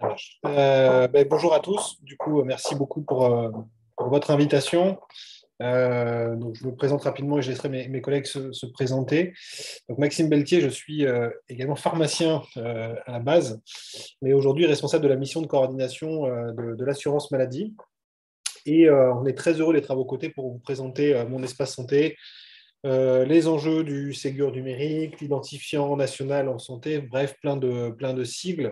Ça marche. Bonjour à tous. Du coup, merci beaucoup pour votre invitation. Donc, je me présente rapidement et je laisserai mes collègues se présenter. Donc, Maxime Beltier, je suis également pharmacien à la base, mais aujourd'hui responsable de la mission de coordination de l'assurance maladie. Et on est très heureux d'être à vos côtés pour vous présenter mon espace santé, les enjeux du Ségur numérique, l'identifiant national en santé, bref, plein de sigles.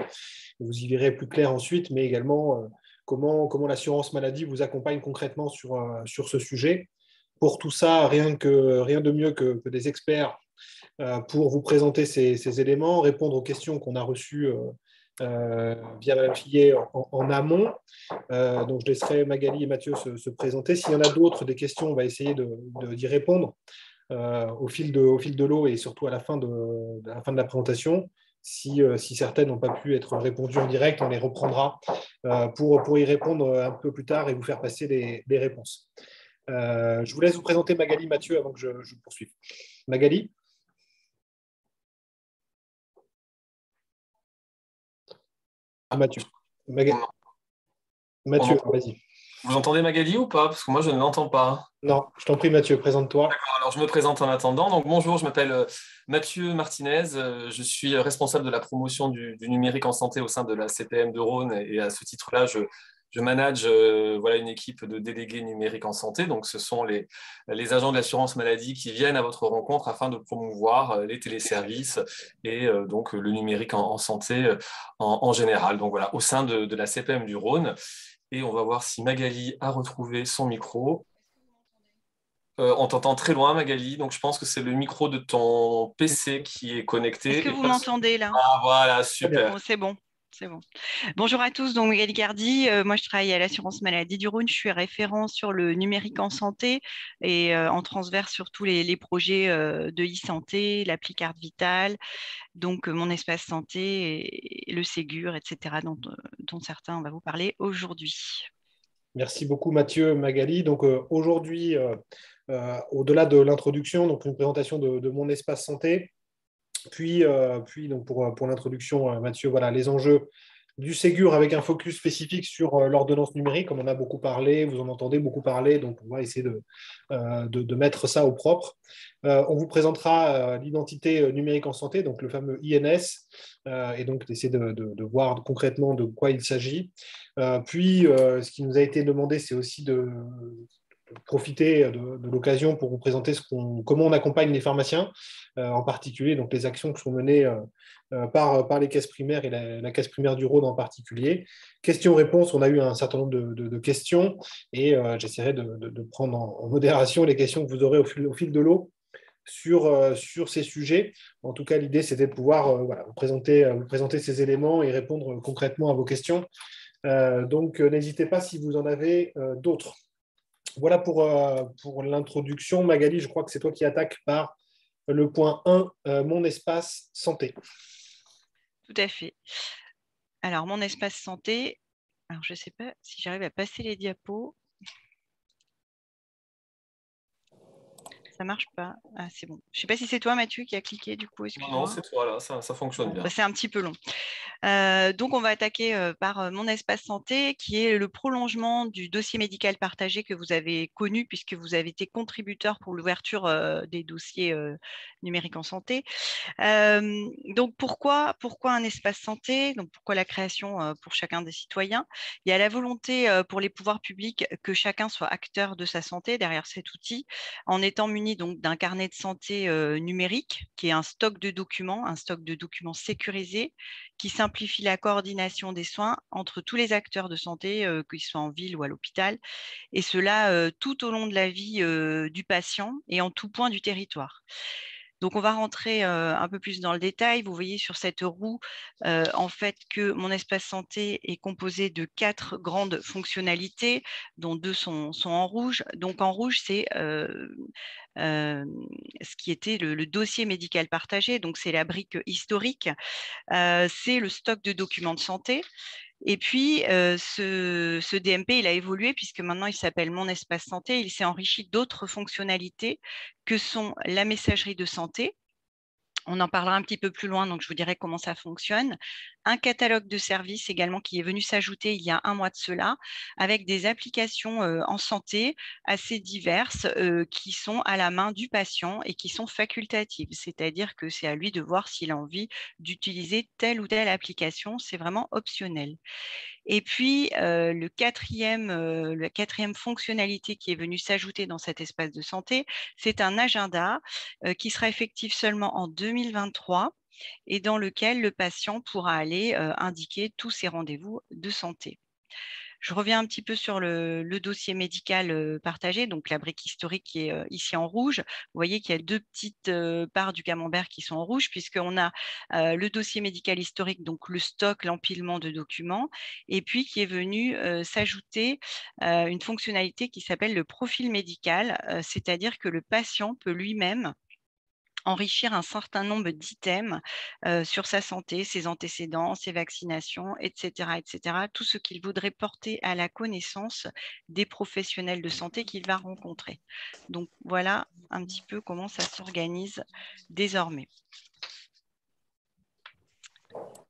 Vous y verrez plus clair ensuite, mais également comment l'assurance maladie vous accompagne concrètement sur ce sujet. Pour tout ça, rien de mieux que des experts pour vous présenter ces éléments, répondre aux questions qu'on a reçues via la filière en amont. Donc, je laisserai Magali et Mathieu se présenter. S'il y en a d'autres, des questions, on va essayer d'y répondre au fil de l'eau et surtout à la fin de la présentation. Si certaines n'ont pas pu être répondues en direct, on les reprendra pour y répondre un peu plus tard et vous faire passer les réponses. Je vous laisse vous présenter Magali, Mathieu, avant que je poursuive. Magali? Ah, Mathieu. On- on Mathieu, entend- vas-y. Vous entendez Magali ou pas? Parce que moi, je ne l'entends pas. Non, je t'en prie, Mathieu, présente-toi. Alors, je me présente en attendant. Donc, bonjour, je m'appelle Mathieu Martinez. Je suis responsable de la promotion du numérique en santé au sein de la CPM de Rhône. Et à ce titre-là, je manage voilà, une équipe de délégués numériques en santé. Donc, ce sont les agents de l'assurance maladie qui viennent à votre rencontre afin de promouvoir les téléservices et donc le numérique en santé en général. Donc, voilà, au sein de la CPM du Rhône. Et on va voir si Magali a retrouvé son micro. On t'entend très loin, Magali, donc je pense que c'est le micro de ton PC qui est Est-ce connecté. que Et vous pas... m'entendez là? Ah, voilà, Très bien. super. Oh, c'est bon, c'est bon. Bonjour à tous, donc Magali Gardy. Moi, je travaille à l'assurance maladie du Rhône. Je suis référent sur le numérique en santé et en transverse sur tous les projets de e-santé, l'appli carte vitale, donc mon espace santé et le Ségur, etc., dont certains, on va vous parler aujourd'hui. Merci beaucoup, Mathieu, Magali. Donc aujourd'hui, au-delà de l'introduction, donc une présentation de mon espace santé, puis donc pour l'introduction, Mathieu, voilà les enjeux du Ségur avec un focus spécifique sur l'ordonnance numérique. On en a beaucoup parlé, vous en entendez beaucoup parler, donc on va essayer de mettre ça au propre. On vous présentera l'identité numérique en santé, donc le fameux INS, et donc d'essayer de voir concrètement de quoi il s'agit. Ce qui nous a été demandé, c'est aussi de profiter de l'occasion pour vous présenter comment on accompagne les pharmaciens, en particulier donc les actions qui sont menées par les caisses primaires et la caisse primaire du Rhône en particulier. Questions-réponses, on a eu un certain nombre de questions et j'essaierai de prendre en modération les questions que vous aurez au fil de l'eau sur ces sujets. En tout cas, l'idée, c'était de pouvoir voilà, vous présenter ces éléments et répondre concrètement à vos questions. Donc, n'hésitez pas si vous en avez d'autres. Voilà pour l'introduction. Magali, je crois que c'est toi qui attaques par le point 1, mon espace santé. Tout à fait. Alors, mon espace santé, alors je ne sais pas si j'arrive à passer les diapos. Ça marche pas. Ah, c'est bon. Je ne sais pas si c'est toi, Mathieu, qui a cliqué, du coup, Non, non, excuse-moi. c'est toi là, ça fonctionne Bon, bah, bien. c'est un petit peu long. Donc, on va attaquer par mon espace santé, qui est le prolongement du dossier médical partagé que vous avez connu, puisque vous avez été contributeur pour l'ouverture des dossiers numériques en santé. Donc, pourquoi un espace santé? Donc, pourquoi la création pour chacun des citoyens? Il y a la volonté pour les pouvoirs publics que chacun soit acteur de sa santé derrière cet outil, en étant muni donc d'un carnet de santé numérique, qui est un stock de documents sécurisés, qui simplifie la coordination des soins entre tous les acteurs de santé, qu'ils soient en ville ou à l'hôpital, et cela tout au long de la vie du patient et en tout point du territoire. Donc, on va rentrer un peu plus dans le détail. Vous voyez sur cette roue, en fait, que mon espace santé est composé de 4 grandes fonctionnalités, dont 2 sont en rouge. Donc, en rouge, c'est ce qui était le dossier médical partagé. Donc, c'est la brique historique. C'est le stock de documents de santé. Et puis, ce DMP, il a évolué puisque maintenant, il s'appelle Mon Espace Santé. Il s'est enrichi d'autres fonctionnalités que sont la messagerie de santé. On en parlera un petit peu plus loin, donc je vous dirai comment ça fonctionne. un catalogue de services également qui est venu s'ajouter il y a un mois de cela, avec des applications en santé assez diverses qui sont à la main du patient et qui sont facultatives. C'est-à-dire que c'est à lui de voir s'il a envie d'utiliser telle ou telle application. C'est vraiment optionnel. Et puis, la quatrième fonctionnalité qui est venue s'ajouter dans cet espace de santé, c'est un agenda qui sera effectif seulement en 2023 et dans lequel le patient pourra aller indiquer tous ses rendez-vous de santé. Je reviens un petit peu sur le dossier médical partagé, donc la brique historique qui est ici en rouge. Vous voyez qu'il y a deux petites barres du camembert qui sont en rouge, puisqu'on a le dossier médical historique, donc le stock, l'empilement de documents, et puis qui est venu s'ajouter une fonctionnalité qui s'appelle le profil médical, c'est-à-dire que le patient peut lui-même enrichir un certain nombre d'items sur sa santé, ses antécédents, ses vaccinations, etc., etc., tout ce qu'il voudrait porter à la connaissance des professionnels de santé qu'il va rencontrer. Donc voilà un petit peu comment ça s'organise désormais.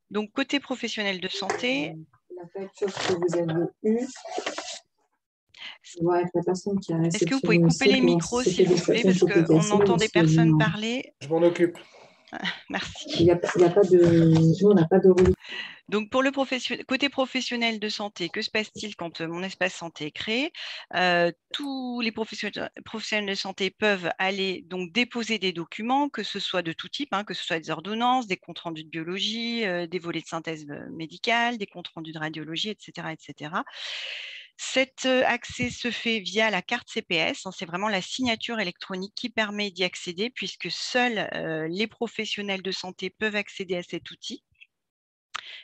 Donc côté professionnel de santé, la facture que vous avez eue, voir avec la personne qui a réceptionné. Est-ce que vous pouvez couper les micros, s'il vous plaît, parce qu'on entend des personnes parler. Je m'en occupe. Merci. Il n'y a pas de... Nous, on n'a pas de relief. Donc, pour le côté professionnel de santé, que se passe-t-il quand mon espace santé est créé? Tous les professionnels de santé peuvent aller donc déposer des documents, que ce soit de tout type, que ce soit des ordonnances, des comptes rendus de biologie, des volets de synthèse médicale, des comptes rendus de radiologie, etc., etc. Cet accès se fait via la carte CPS. C'est vraiment la signature électronique qui permet d'y accéder, puisque seuls les professionnels de santé peuvent accéder à cet outil.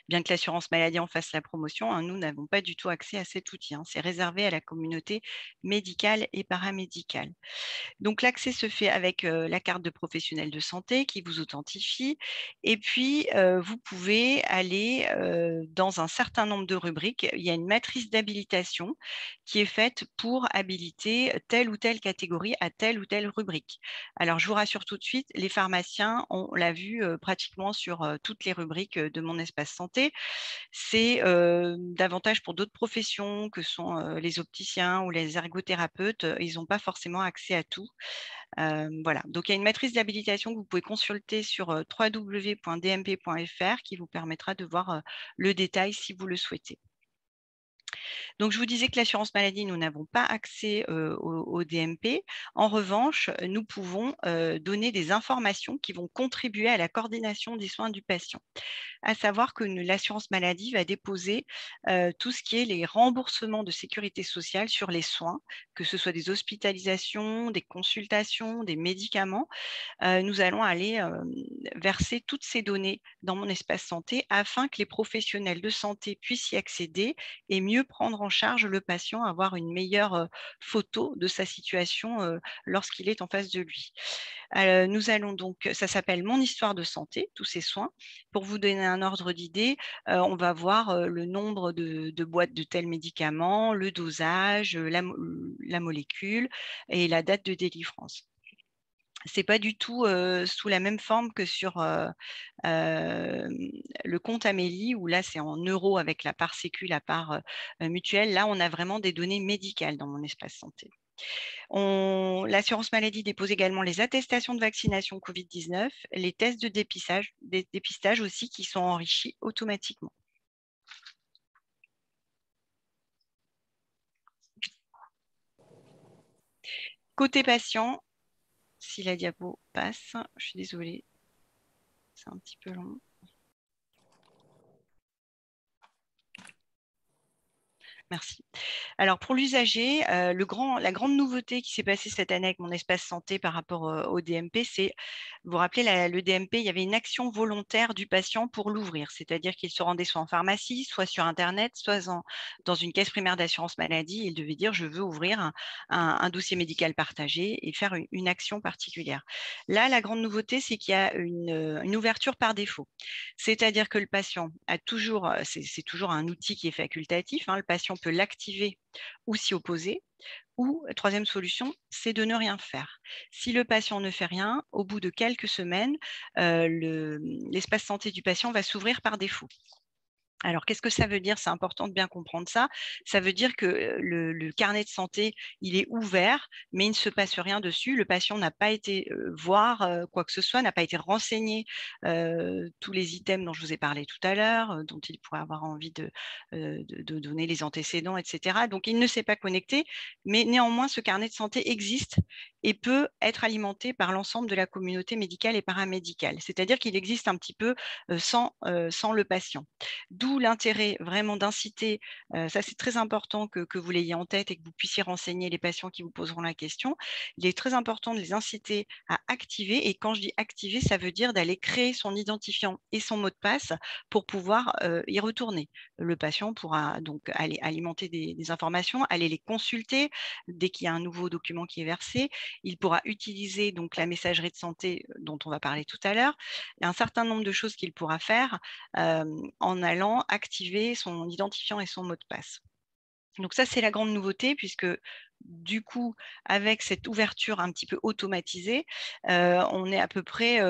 Bien que l'assurance maladie en fasse la promotion, nous n'avons pas du tout accès à cet outil. C'est réservé à la communauté médicale et paramédicale. Donc, l'accès se fait avec la carte de professionnel de santé qui vous authentifie. Et puis, vous pouvez aller dans un certain nombre de rubriques. Il y a une matrice d'habilitation qui est faite pour habiliter telle ou telle catégorie à telle ou telle rubrique. Alors, je vous rassure tout de suite, les pharmaciens, on l'a vu pratiquement sur toutes les rubriques de mon espace santé. C'est davantage pour d'autres professions que sont les opticiens ou les ergothérapeutes. Ils n'ont pas forcément accès à tout. Voilà. Donc, il y a une matrice d'habilitation que vous pouvez consulter sur www.dmp.fr qui vous permettra de voir le détail si vous le souhaitez. Donc, je vous disais que l'assurance maladie, nous n'avons pas accès au DMP. En revanche, nous pouvons donner des informations qui vont contribuer à la coordination des soins du patient. À savoir que l'assurance maladie va déposer tout ce qui est les remboursements de sécurité sociale sur les soins, que ce soit des hospitalisations, des consultations, des médicaments. Nous allons aller verser toutes ces données dans mon espace santé afin que les professionnels de santé puissent y accéder et mieux prendre en charge le patient, avoir une meilleure photo de sa situation lorsqu'il est en face de lui. Nous allons donc, ça s'appelle Mon histoire de santé, tous ces soins. Pour vous donner un ordre d'idée, on va voir le nombre de boîtes de tels médicaments, le dosage, la molécule et la date de délivrance. Ce n'est pas du tout sous la même forme que sur le compte Amélie, où là, c'est en euros avec la part sécu, la part mutuelle. Là, on a vraiment des données médicales dans mon espace santé. L'assurance maladie dépose également les attestations de vaccination Covid-19, les tests de dépistage aussi qui sont enrichis automatiquement. Côté patient, si la diapo passe, je suis désolée, c'est un petit peu long. Merci. Alors, pour l'usager, la grande nouveauté qui s'est passée cette année avec mon espace santé par rapport au DMP, c'est, vous vous rappelez, le DMP, il y avait une action volontaire du patient pour l'ouvrir, c'est-à-dire qu'il se rendait soit en pharmacie, soit sur Internet, soit dans une caisse primaire d'assurance maladie. Il devait dire, je veux ouvrir un dossier médical partagé et faire une action particulière. Là, la grande nouveauté, c'est qu'il y a une ouverture par défaut. C'est-à-dire que le patient a toujours, c'est toujours un outil qui est facultatif, le patient peut l'activer ou s'y opposer. Ou, troisième solution, c'est de ne rien faire. Si le patient ne fait rien, au bout de quelques semaines, l'espace santé du patient va s'ouvrir par défaut. Alors, qu'est-ce que ça veut dire? C'est important de bien comprendre ça. Ça veut dire que le carnet de santé, il est ouvert, mais il ne se passe rien dessus. Le patient n'a pas été voir quoi que ce soit, n'a pas été renseigné tous les items dont je vous ai parlé tout à l'heure, dont il pourrait avoir envie de donner les antécédents, etc. Donc, il ne s'est pas connecté, mais néanmoins, ce carnet de santé existe et peut être alimenté par l'ensemble de la communauté médicale et paramédicale. C'est-à-dire qu'il existe un petit peu sans le patient. D'où l'intérêt vraiment d'inciter, ça c'est très important que vous l'ayez en tête et que vous puissiez renseigner les patients qui vous poseront la question. Il est très important de les inciter à activer, et quand je dis activer, ça veut dire d'aller créer son identifiant et son mot de passe pour pouvoir y retourner. Le patient pourra donc aller alimenter des informations, aller les consulter dès qu'il y a un nouveau document qui est versé. Il pourra utiliser donc la messagerie de santé dont on va parler tout à l'heure. Il y a un certain nombre de choses qu'il pourra faire en allant activer son identifiant et son mot de passe. Donc ça, c'est la grande nouveauté, puisque du coup, avec cette ouverture un petit peu automatisée, on est à peu près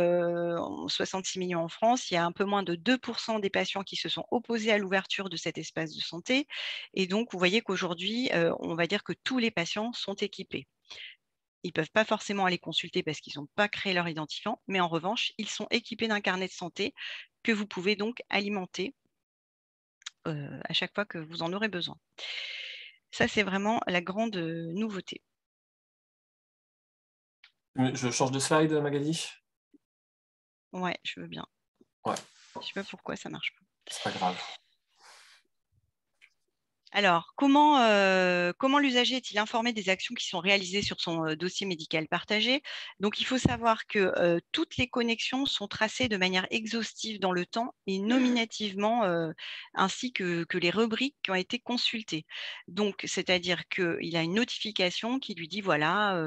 66 millions en France. Il y a un peu moins de 2% des patients qui se sont opposés à l'ouverture de cet espace de santé. Et donc, vous voyez qu'aujourd'hui, on va dire que tous les patients sont équipés. Ils ne peuvent pas forcément aller consulter parce qu'ils n'ont pas créé leur identifiant, mais en revanche, ils sont équipés d'un carnet de santé que vous pouvez donc alimenter à chaque fois que vous en aurez besoin. Ça, c'est vraiment la grande nouveauté. Je change de slide, Magali? Ouais, je veux bien. Ouais. Je ne sais pas pourquoi ça ne marche pas. C'est pas grave. Alors, comment l'usager est-il informé des actions qui sont réalisées sur son dossier médical partagé? Donc, il faut savoir que toutes les connexions sont tracées de manière exhaustive dans le temps et nominativement, ainsi que les rubriques qui ont été consultées. Donc, c'est-à-dire qu'il a une notification qui lui dit, voilà,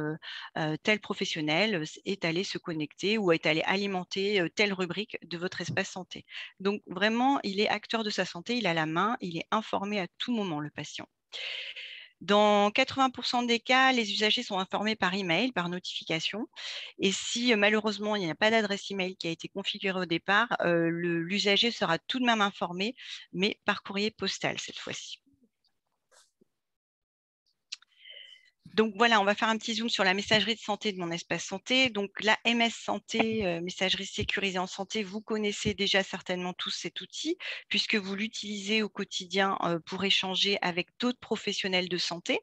tel professionnel est allé se connecter ou est allé alimenter telle rubrique de votre espace santé. Donc, vraiment, il est acteur de sa santé, il a la main, il est informé à tout moment, le patient. Dans 80% des cas, les usagers sont informés par email, par notification. Et si malheureusement, il n'y a pas d'adresse email qui a été configurée au départ, l'usager sera tout de même informé, mais par courrier postal cette fois-ci. Donc voilà, on va faire un petit zoom sur la messagerie de santé de mon espace santé. Donc la MS Santé, messagerie sécurisée en santé, vous connaissez déjà certainement tous cet outil puisque vous l'utilisez au quotidien pour échanger avec d'autres professionnels de santé.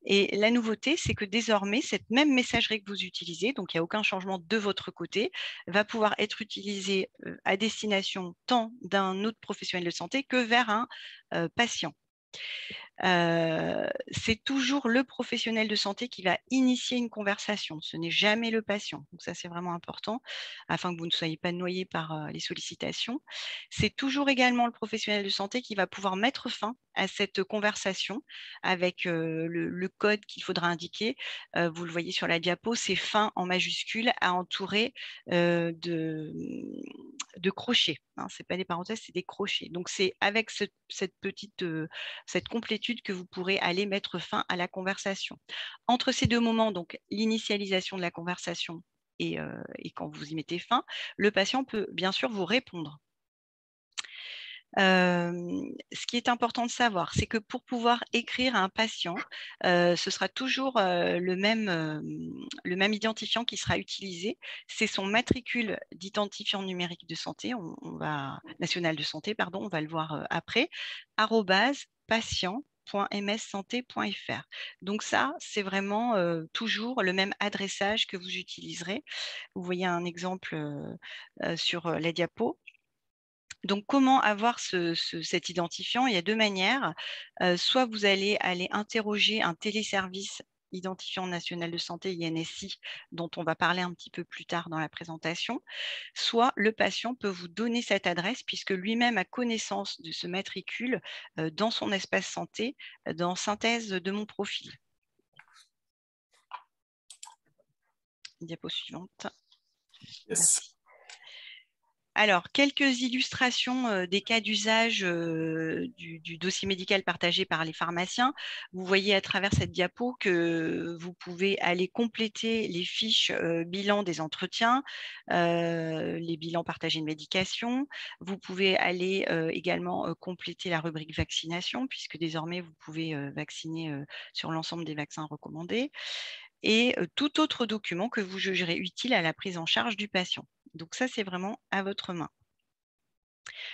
Et la nouveauté, c'est que désormais, cette même messagerie que vous utilisez, donc il n'y a aucun changement de votre côté, va pouvoir être utilisée à destination tant d'un autre professionnel de santé que vers un patient. C'est toujours le professionnel de santé qui va initier une conversation. Ce n'est jamais le patient. Donc ça, c'est vraiment important afin que vous ne soyez pas noyé par les sollicitations. C'est toujours également le professionnel de santé qui va pouvoir mettre fin à cette conversation avec le code qu'il faudra indiquer. Vous le voyez sur la diapo, c'est fin en majuscule à entourer de crochets. Hein, ce n'est pas des parenthèses, c'est des crochets. Donc c'est avec cette complétude que vous pourrez aller mettre fin à la conversation. Entre ces deux moments, donc l'initialisation de la conversation et quand vous y mettez fin, le patient peut bien sûr vous répondre. Ce qui est important de savoir, c'est que pour pouvoir écrire à un patient, ce sera toujours le même identifiant qui sera utilisé. C'est son matricule d'identifiant numérique de santé, national de santé, pardon, on va le voir après, @patient.mssanté.fr. Donc ça, c'est vraiment toujours le même adressage que vous utiliserez. Vous voyez un exemple sur la diapo. Donc, comment avoir cet identifiant? Il y a deux manières. Soit vous allez aller interroger un téléservice identifiant national de santé, INSI, dont on va parler un petit peu plus tard dans la présentation, soit le patient peut vous donner cette adresse puisque lui-même a connaissance de ce matricule dans son espace santé, dans synthèse de mon profil. Diapo suivante. Yes. Alors, quelques illustrations des cas d'usage du dossier médical partagé par les pharmaciens. Vous voyez à travers cette diapo que vous pouvez aller compléter les fiches bilan des entretiens, les bilans partagés de médication. Vous pouvez aller également compléter la rubrique vaccination, puisque désormais, vous pouvez vacciner sur l'ensemble des vaccins recommandés, et tout autre document que vous jugerez utile à la prise en charge du patient. Donc ça, c'est vraiment à votre main.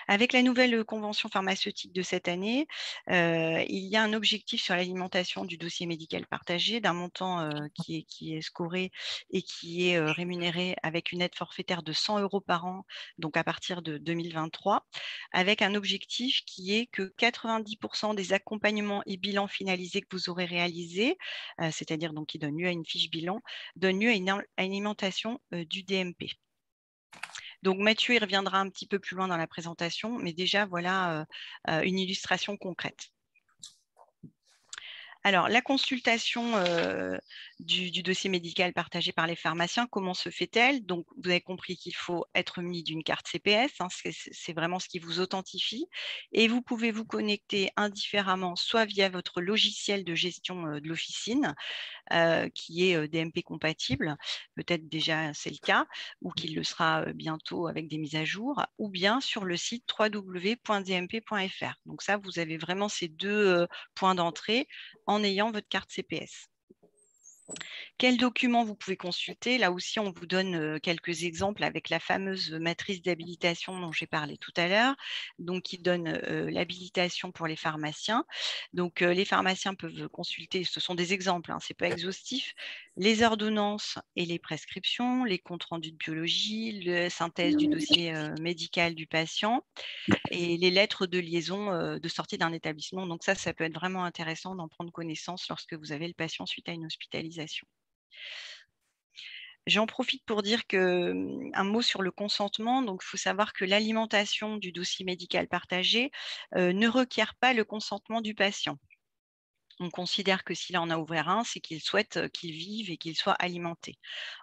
Avec la nouvelle convention pharmaceutique de cette année, il y a un objectif sur l'alimentation du dossier médical partagé d'un montant qui est scoré et qui est rémunéré avec une aide forfaitaire de 100 € par an, donc à partir de 2023, avec un objectif qui est que 90% des accompagnements et bilans finalisés que vous aurez réalisés, c'est-à-dire donc qui donnent lieu à une fiche bilan, donnent lieu à une alimentation du DMP. Donc Mathieu y reviendra un petit peu plus loin dans la présentation, mais déjà voilà une illustration concrète. Alors, la consultation du dossier médical partagé par les pharmaciens, comment se fait-elle? Donc, vous avez compris qu'il faut être muni d'une carte CPS, hein, c'est vraiment ce qui vous authentifie. Et vous pouvez vous connecter indifféremment, soit via votre logiciel de gestion de l'officine, qui est DMP compatible, peut-être déjà c'est le cas, ou qu'il le sera bientôt avec des mises à jour, ou bien sur le site www.dmp.fr. Donc ça, vous avez vraiment ces deux points d'entrée en ayant votre carte CPS. Quels documents vous pouvez consulter? Là aussi, on vous donne quelques exemples avec la fameuse matrice d'habilitation dont j'ai parlé tout à l'heure, donc qui donne l'habilitation pour les pharmaciens. Donc, les pharmaciens peuvent consulter, ce sont des exemples, hein, ce n'est pas exhaustif, les ordonnances et les prescriptions, les comptes rendus de biologie, la synthèse du dossier médical du patient et les lettres de liaison de sortie d'un établissement. Donc ça peut être vraiment intéressant d'en prendre connaissance lorsque vous avez le patient suite à une hospitalisation. J'en profite pour dire un mot sur le consentement. Donc, il faut savoir que l'alimentation du dossier médical partagé ne requiert pas le consentement du patient. On considère que s'il en a ouvert un, c'est qu'il souhaite qu'il vive et qu'il soit alimenté.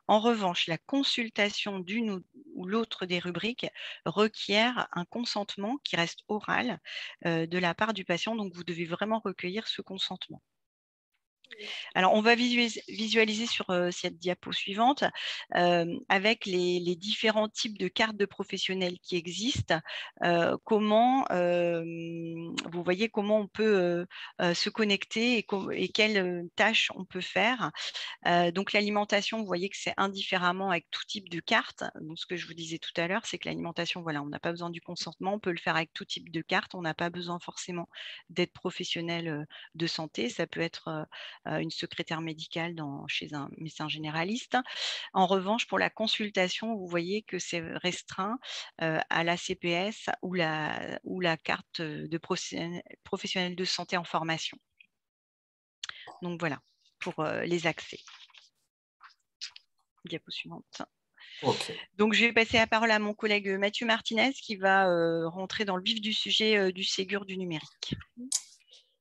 En revanche, la consultation d'une ou l'autre des rubriques requiert un consentement qui reste oral de la part du patient. Donc, vous devez vraiment recueillir ce consentement. Alors, on va visualiser sur cette diapo suivante avec les différents types de cartes de professionnels qui existent. Vous voyez comment on peut se connecter et quelles tâches on peut faire. Donc, l'alimentation, vous voyez que c'est indifféremment avec tout type de carte. Donc, ce que je vous disais tout à l'heure, c'est que l'alimentation, voilà, on n'a pas besoin du consentement, on peut le faire avec tout type de carte. On n'a pas besoin forcément d'être professionnel de santé. Ça peut être une secrétaire médicale chez un médecin généraliste. En revanche, pour la consultation, vous voyez que c'est restreint à la CPS ou la carte de professionnel de santé en formation. Donc voilà, pour les accès. Diapo suivante. Okay. Donc, je vais passer la parole à mon collègue Mathieu Martinez qui va rentrer dans le vif du sujet du Ségur du numérique.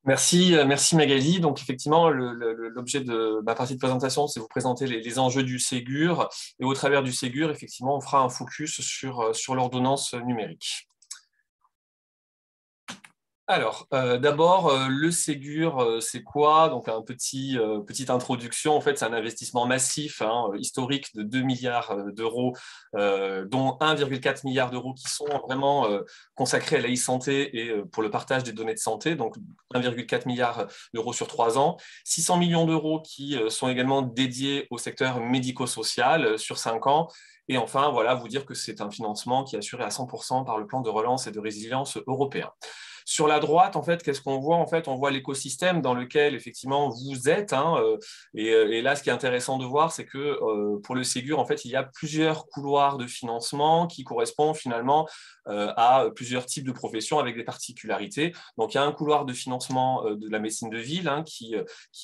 Merci Magali. Donc effectivement, l'objet de ma partie de présentation, c'est vous présenter les enjeux du Ségur. Et au travers du Ségur, effectivement, on fera un focus sur l'ordonnance numérique. Alors, d'abord, le Ségur, c'est quoi? Donc, petite introduction. En fait, c'est un investissement massif, historique de 2 milliards d'euros, dont 1,4 milliard d'euros qui sont vraiment consacrés à la e-santé et pour le partage des données de santé. Donc, 1,4 milliard d'euros sur 3 ans. 600 millions d'euros qui sont également dédiés au secteur médico-social sur 5 ans. Et enfin, voilà, vous dire que c'est un financement qui est assuré à 100% par le plan de relance et de résilience européen. Sur la droite, en fait, qu'est-ce qu'on voit? En fait, on voit l'écosystème dans lequel, effectivement, vous êtes. Et là, ce qui est intéressant de voir, c'est que pour le Ségur, en fait, il y a plusieurs couloirs de financement qui correspondent finalement à plusieurs types de professions avec des particularités. Donc, il y a un couloir de financement de la médecine de ville qui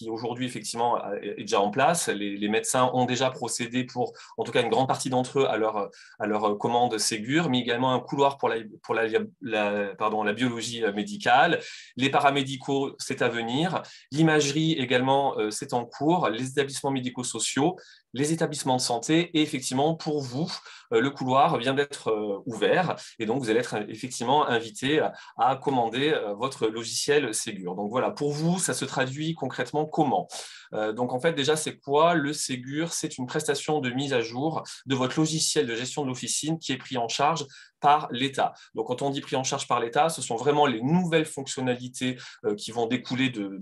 aujourd'hui, effectivement, est déjà en place. Les médecins ont déjà procédé pour, en tout cas, une grande partie d'entre eux à leur commande Ségur, mais également un couloir pour la biologie dossier médical. Les paramédicaux, c'est à venir. L'imagerie également, c'est en cours. Les établissements médico-sociaux, les établissements de santé. Et effectivement, pour vous, le couloir vient d'être ouvert. Et donc, vous allez être effectivement invité à commander votre logiciel Ségur. Donc voilà, pour vous, ça se traduit concrètement comment? Donc en fait, déjà, c'est quoi le Ségur? C'est une prestation de mise à jour de votre logiciel de gestion de l'officine qui est pris en charge par l'État. Donc, quand on dit pris en charge par l'État, ce sont vraiment les nouvelles fonctionnalités qui vont découler de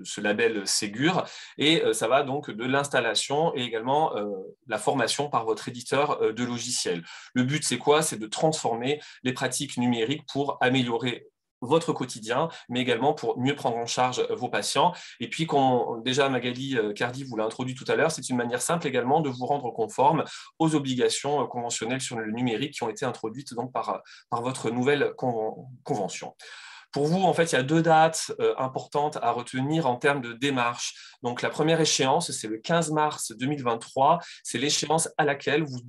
ce label Ségur. Et ça va donc de l'installation et également la formation par votre éditeur de logiciel. Le but, c'est quoi? C'est de transformer les pratiques numériques pour améliorer votre quotidien, mais également pour mieux prendre en charge vos patients. Et puis, comme déjà Magali Cardi vous l'a introduit tout à l'heure, c'est une manière simple également de vous rendre conforme aux obligations conventionnelles sur le numérique qui ont été introduites donc par votre nouvelle convention. Pour vous, en fait, il y a deux dates importantes à retenir en termes de démarche. Donc, la première échéance, c'est le 15 mars 2023. C'est l'échéance à laquelle vous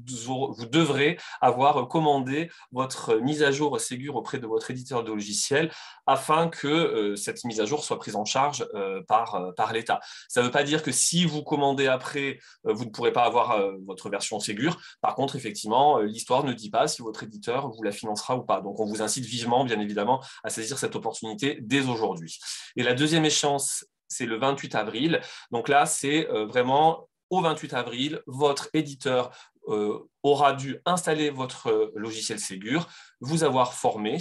devrez avoir commandé votre mise à jour Ségur auprès de votre éditeur de logiciel afin que cette mise à jour soit prise en charge par l'État. Ça ne veut pas dire que si vous commandez après, vous ne pourrez pas avoir votre version Ségur. Par contre, effectivement, l'histoire ne dit pas si votre éditeur vous la financera ou pas. Donc, on vous incite vivement, bien évidemment, à saisir cette opportunité dès aujourd'hui. Et la deuxième échéance, c'est le 28 avril. Donc là, c'est vraiment au 28 avril, votre éditeur aura dû installer votre logiciel Ségur, vous avoir formé,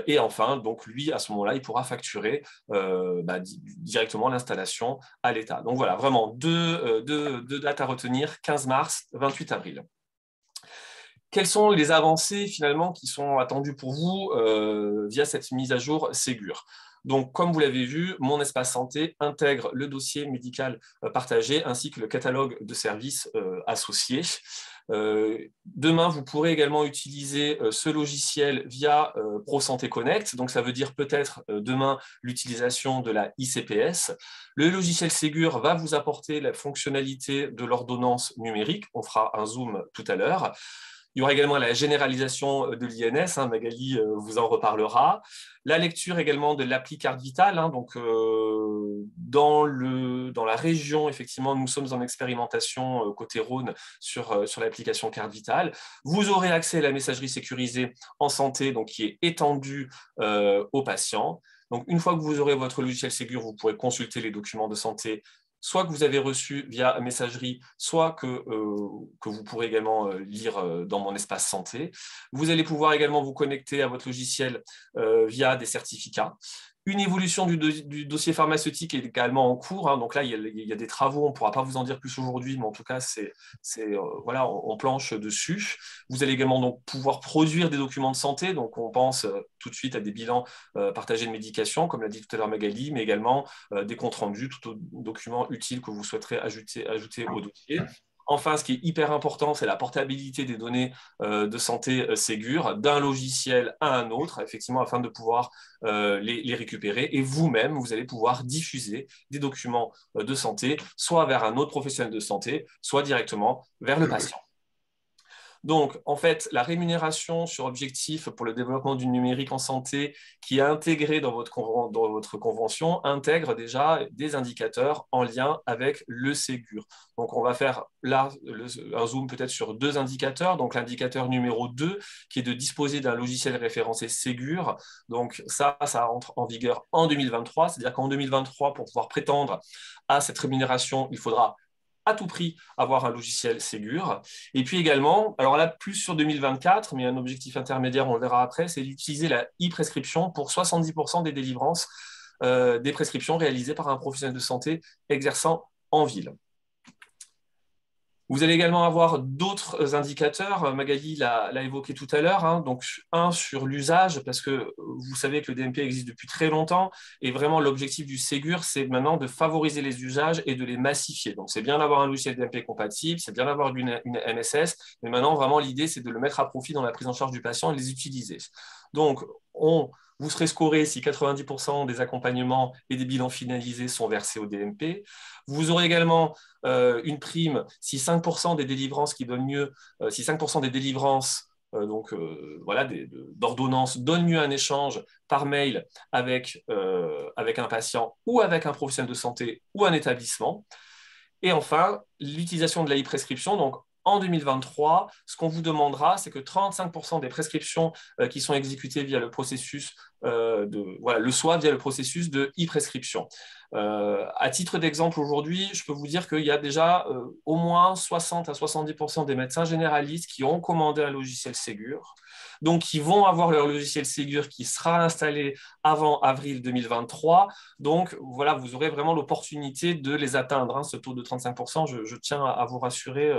et enfin, donc lui, à ce moment-là, il pourra facturer directement l'installation à l'État. Donc voilà, vraiment deux dates à retenir, 15 mars, 28 avril. Quelles sont les avancées finalement qui sont attendues pour vous via cette mise à jour Ségur? Donc, comme vous l'avez vu, Mon Espace Santé intègre le dossier médical partagé ainsi que le catalogue de services associés. Demain, vous pourrez également utiliser ce logiciel via ProSanté Connect. Donc, ça veut dire peut-être demain l'utilisation de la ICPS. Le logiciel Ségur va vous apporter la fonctionnalité de l'ordonnance numérique. On fera un zoom tout à l'heure. Il y aura également la généralisation de l'INS, Magali vous en reparlera. La lecture également de l'appli Carte Vitale. Donc, dans la région, effectivement, nous sommes en expérimentation côté Rhône sur l'application Carte Vitale. Vous aurez accès à la messagerie sécurisée en santé, donc qui est étendue aux patients. Donc, une fois que vous aurez votre logiciel Ségur, vous pourrez consulter les documents de santé soit que vous avez reçu via messagerie, soit que vous pourrez également lire dans Mon Espace Santé. Vous allez pouvoir également vous connecter à votre logiciel via des certificats. Une évolution du dossier pharmaceutique est également en cours. Donc là, il y a des travaux, on ne pourra pas vous en dire plus aujourd'hui, mais en tout cas, voilà, on planche dessus. Vous allez également donc pouvoir produire des documents de santé. Donc on pense tout de suite à des bilans partagés de médication, comme l'a dit tout à l'heure Magali, mais également des comptes rendus, tout documents utiles que vous souhaiterez ajouter au dossier. Enfin, ce qui est hyper important, c'est la portabilité des données de santé Ségur d'un logiciel à un autre, effectivement, afin de pouvoir les récupérer. Et vous-même, vous allez pouvoir diffuser des documents de santé, soit vers un autre professionnel de santé, soit directement vers le patient. Donc, en fait, la rémunération sur objectif pour le développement du numérique en santé qui est intégrée dans votre convention intègre déjà des indicateurs en lien avec le Ségur. Donc, on va faire là un zoom peut-être sur deux indicateurs. Donc, l'indicateur numéro 2 qui est de disposer d'un logiciel référencé Ségur. Donc, ça entre en vigueur en 2023. C'est-à-dire qu'en 2023, pour pouvoir prétendre à cette rémunération, il faudra à tout prix avoir un logiciel Ségur. Et puis également, alors là, plus sur 2024, mais un objectif intermédiaire, on le verra après, c'est d'utiliser la e-prescription pour 70% des délivrances des prescriptions réalisées par un professionnel de santé exerçant en ville. Vous allez également avoir d'autres indicateurs. Magali l'a évoqué tout à l'heure. Donc, un sur l'usage, parce que vous savez que le DMP existe depuis très longtemps. Et vraiment, l'objectif du Ségur, c'est maintenant de favoriser les usages et de les massifier. Donc, c'est bien d'avoir un logiciel DMP compatible, c'est bien d'avoir une MSS. Mais maintenant, vraiment, l'idée, c'est de le mettre à profit dans la prise en charge du patient et de les utiliser. Donc, vous serez scoré si 90% des accompagnements et des bilans finalisés sont versés au DMP. Vous aurez également une prime si 5% des délivrances qui donnent mieux, si 5% des délivrances voilà, d'ordonnance donne lieu à un échange par mail avec un patient ou avec un professionnel de santé ou un établissement. Et enfin, l'utilisation de la e-prescription. Donc, en 2023, ce qu'on vous demandera, c'est que 35% des prescriptions qui sont exécutées via le processus le soient via le processus de e-prescription. À titre d'exemple, aujourd'hui, je peux vous dire qu'il y a déjà au moins 60 à 70% des médecins généralistes qui ont commandé un logiciel Ségur, donc qui vont avoir leur logiciel Ségur qui sera installé avant avril 2023. Donc voilà, vous aurez vraiment l'opportunité de les atteindre, hein, ce taux de 35%. Je tiens à vous rassurer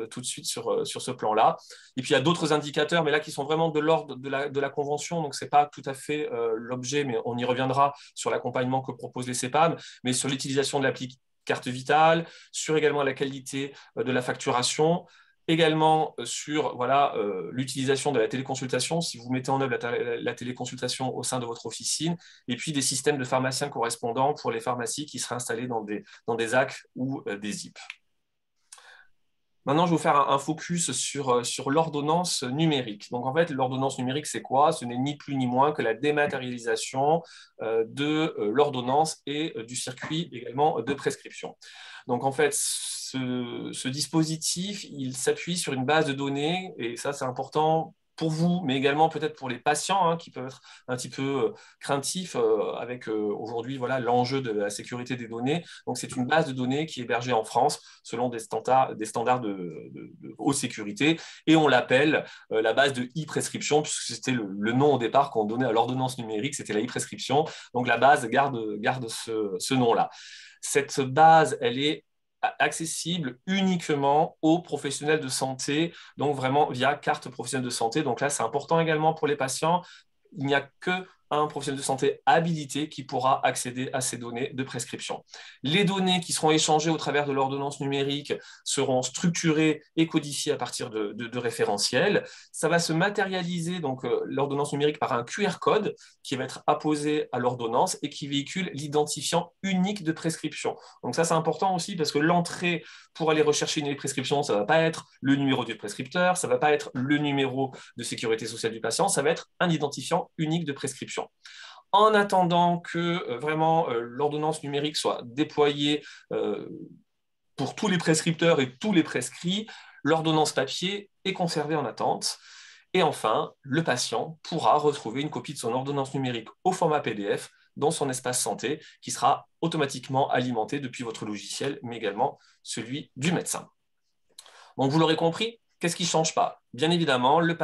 tout de suite sur ce plan-là. Et puis il y a d'autres indicateurs, mais là qui sont vraiment de l'ordre de la convention, donc ce n'est pas tout à fait l'objet, mais on y reviendra sur l'accompagnement que proposent les CEPAM, mais sur l'utilisation de l'appli carte vitale, sur également la qualité de la facturation, également sur l'utilisation de la téléconsultation, si vous mettez en œuvre la téléconsultation au sein de votre officine, et puis des systèmes de pharmaciens correspondants pour les pharmacies qui seraient installées dans des AC ou des ZIP. Maintenant, je vais vous faire un focus sur l'ordonnance numérique. Donc, en fait, l'ordonnance numérique, c'est quoi? Ce n'est ni plus ni moins que la dématérialisation de l'ordonnance et du circuit également de prescription. Donc, en fait, ce dispositif, il s'appuie sur une base de données, et ça, c'est important pour vous, mais également peut-être pour les patients, hein, qui peuvent être un petit peu craintifs avec aujourd'hui l'enjeu de la sécurité des données. Donc, c'est une base de données qui est hébergée en France selon des standards de haute sécurité, et on l'appelle la base de e-prescription, puisque c'était le nom au départ qu'on donnait à l'ordonnance numérique, c'était la e-prescription. Donc, la base garde ce nom-là. Cette base, elle est accessible uniquement aux professionnels de santé, donc vraiment via carte professionnelle de santé. Donc là, c'est important également pour les patients. Il n'y a que un professionnel de santé habilité qui pourra accéder à ces données de prescription. Les données qui seront échangées au travers de l'ordonnance numérique seront structurées et codifiées à partir de référentiels. Ça va se matérialiser, donc l'ordonnance numérique, par un QR code qui va être apposé à l'ordonnance et qui véhicule l'identifiant unique de prescription. Donc ça, c'est important aussi parce que l'entrée pour aller rechercher une prescription, ça ne va pas être le numéro du prescripteur, ça ne va pas être le numéro de sécurité sociale du patient, ça va être un identifiant unique de prescription. En attendant que vraiment l'ordonnance numérique soit déployée pour tous les prescripteurs et tous les prescrits, l'ordonnance papier est conservée en attente. Et enfin, le patient pourra retrouver une copie de son ordonnance numérique au format PDF dans son espace santé, qui sera automatiquement alimenté depuis votre logiciel, mais également celui du médecin. Donc, vous l'aurez compris, qu'est-ce qui ne change pas? Bien évidemment, le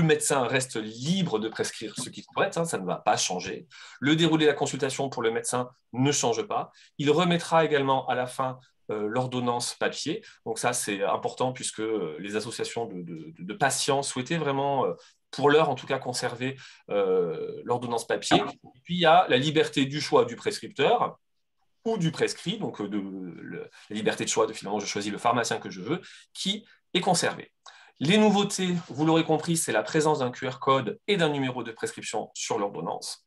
médecin reste libre de prescrire ce qu'il souhaite, hein, ça ne va pas changer. Le déroulé de la consultation pour le médecin ne change pas. Il remettra également à la fin l'ordonnance papier. Donc ça, c'est important puisque les associations de patients souhaitaient vraiment, pour l'heure en tout cas, conserver l'ordonnance papier. Et puis, il y a la liberté du choix du prescripteur ou du prescrit, donc la liberté de choix de finalement je choisis le pharmacien que je veux, qui est conservée. Les nouveautés, vous l'aurez compris, c'est la présence d'un QR code et d'un numéro de prescription sur l'ordonnance.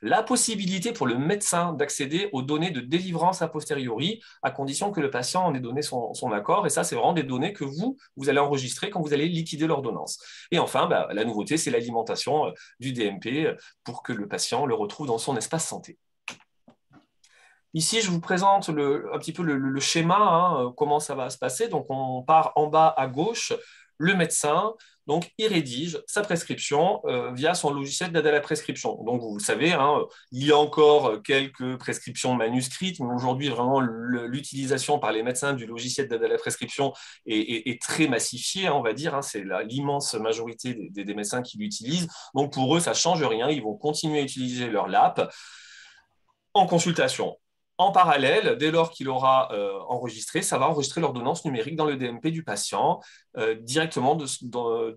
La possibilité pour le médecin d'accéder aux données de délivrance a posteriori, à condition que le patient en ait donné son accord. Et ça, c'est vraiment des données que vous allez enregistrer quand vous allez liquider l'ordonnance. Et enfin, la nouveauté, c'est l'alimentation du DMP pour que le patient le retrouve dans son espace santé. Ici, je vous présente un petit peu le schéma, hein, comment ça va se passer. Donc, on part en bas à gauche. Le médecin, donc, il rédige sa prescription via son logiciel d'aide à la prescription. Donc, vous le savez, hein, il y a encore quelques prescriptions manuscrites, mais aujourd'hui, vraiment, l'utilisation par les médecins du logiciel d'aide à la prescription est très massifiée, hein, on va dire. Hein, c'est l'immense majorité des médecins qui l'utilisent. Donc, pour eux, ça ne change rien. Ils vont continuer à utiliser leur LAP en consultation. En parallèle, dès lors qu'il aura enregistré, ça va enregistrer l'ordonnance numérique dans le DMP du patient directement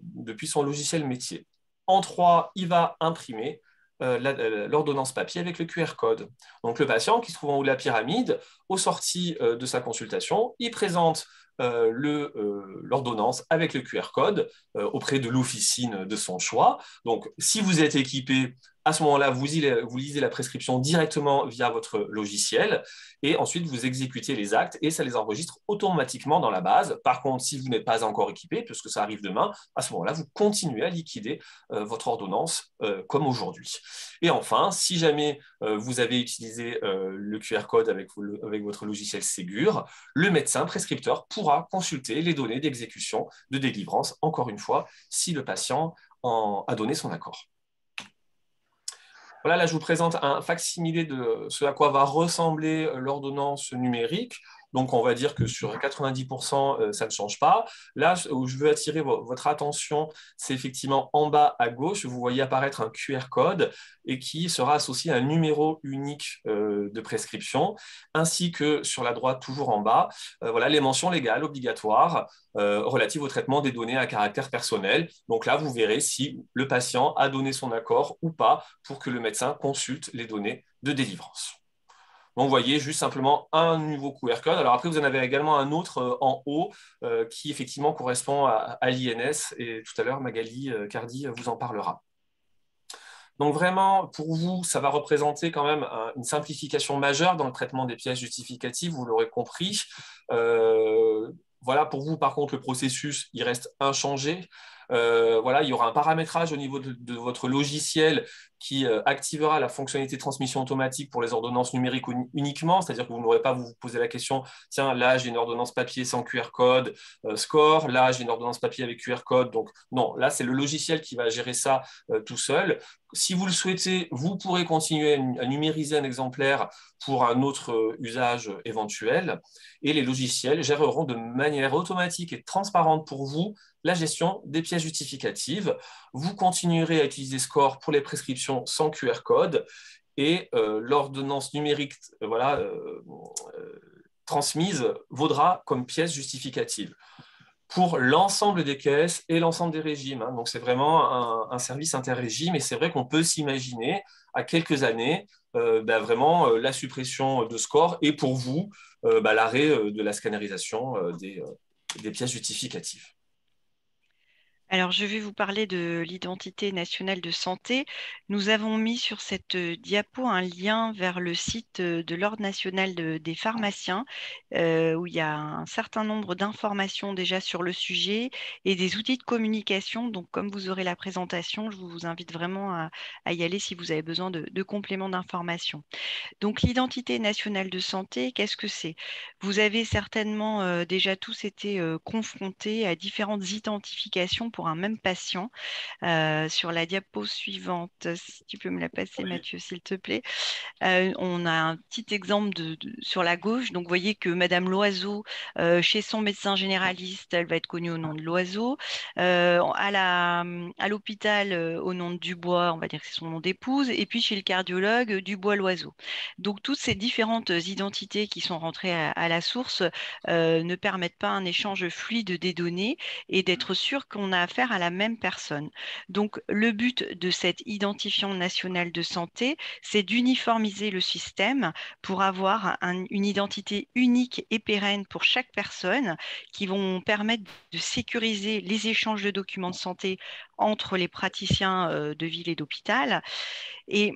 depuis son logiciel métier. En 3, il va imprimer l'ordonnance papier avec le QR code. Donc le patient qui se trouve en haut de la pyramide, aux sorties de sa consultation, il présente l'ordonnance avec le QR code auprès de l'officine de son choix. Donc, si vous êtes équipé, à ce moment-là, vous lisez la prescription directement via votre logiciel et ensuite vous exécutez les actes et ça les enregistre automatiquement dans la base. Par contre, si vous n'êtes pas encore équipé, puisque ça arrive demain, à ce moment-là, vous continuez à liquider votre ordonnance comme aujourd'hui. Et enfin, si jamais vous avez utilisé le QR code avec votre logiciel Ségur, le médecin prescripteur pourra consulter les données d'exécution de délivrance, encore une fois, si le patient a donné son accord. Voilà, là, je vous présente un facsimilé de ce à quoi va ressembler l'ordonnance numérique. Donc, on va dire que sur 90%, ça ne change pas. Là, où je veux attirer votre attention, c'est effectivement en bas à gauche, vous voyez apparaître un QR code et qui sera associé à un numéro unique de prescription, ainsi que sur la droite, toujours en bas, voilà, les mentions légales obligatoires relatives au traitement des données à caractère personnel. Donc là, vous verrez si le patient a donné son accord ou pas pour que le médecin consulte les données de délivrance. Donc, vous voyez juste simplement un nouveau QR code. Alors après, vous en avez également un autre en haut qui effectivement correspond à l'INS et tout à l'heure, Magali Cardi vous en parlera. Donc vraiment, pour vous, ça va représenter quand même une simplification majeure dans le traitement des pièces justificatives, vous l'aurez compris. Voilà, pour vous, par contre, le processus, il reste inchangé. Voilà, il y aura un paramétrage au niveau de votre logiciel qui activera la fonctionnalité de transmission automatique pour les ordonnances numériques uniquement, c'est-à-dire que vous n'aurez pas à vous poser la question, tiens, là j'ai une ordonnance papier sans QR code, score, là j'ai une ordonnance papier avec QR code, donc non, là c'est le logiciel qui va gérer ça tout seul. Si vous le souhaitez, vous pourrez continuer à numériser un exemplaire pour un autre usage éventuel, et les logiciels géreront de manière automatique et transparente pour vous la gestion des pièces justificatives. Vous continuerez à utiliser Score pour les prescriptions sans QR code et l'ordonnance numérique transmise vaudra comme pièce justificative pour l'ensemble des caisses et l'ensemble des régimes. Hein. Donc, c'est vraiment un service interrégime et c'est vrai qu'on peut s'imaginer à quelques années vraiment la suppression de Score et pour vous l'arrêt de la scannerisation des pièces justificatives. Alors, je vais vous parler de l'identité nationale de santé. Nous avons mis sur cette diapo un lien vers le site de l'Ordre national des pharmaciens, où il y a un certain nombre d'informations déjà sur le sujet et des outils de communication. Donc, comme vous aurez la présentation, je vous invite vraiment à y aller si vous avez besoin de compléments d'informations. Donc, l'identité nationale de santé, qu'est-ce que c'est? Vous avez certainement déjà tous été confrontés à différentes identifications pour un même patient. Sur la diapo suivante, si tu peux me la passer, Mathieu, s'il te plaît. On a un petit exemple sur la gauche. Donc, vous voyez que Madame Loiseau, chez son médecin généraliste, elle va être connue au nom de Loiseau. À l'hôpital, au nom de Dubois, on va dire que c'est son nom d'épouse. Et puis, chez le cardiologue, Dubois-Loiseau. Donc, toutes ces différentes identités qui sont rentrées à la source ne permettent pas un échange fluide des données et d'être sûr qu'on a affaire à la même personne. Donc, le but de cet identifiant national de santé, c'est d'uniformiser le système pour avoir une identité unique et pérenne pour chaque personne qui vont permettre de sécuriser les échanges de documents de santé entre les praticiens de ville et d'hôpital. Et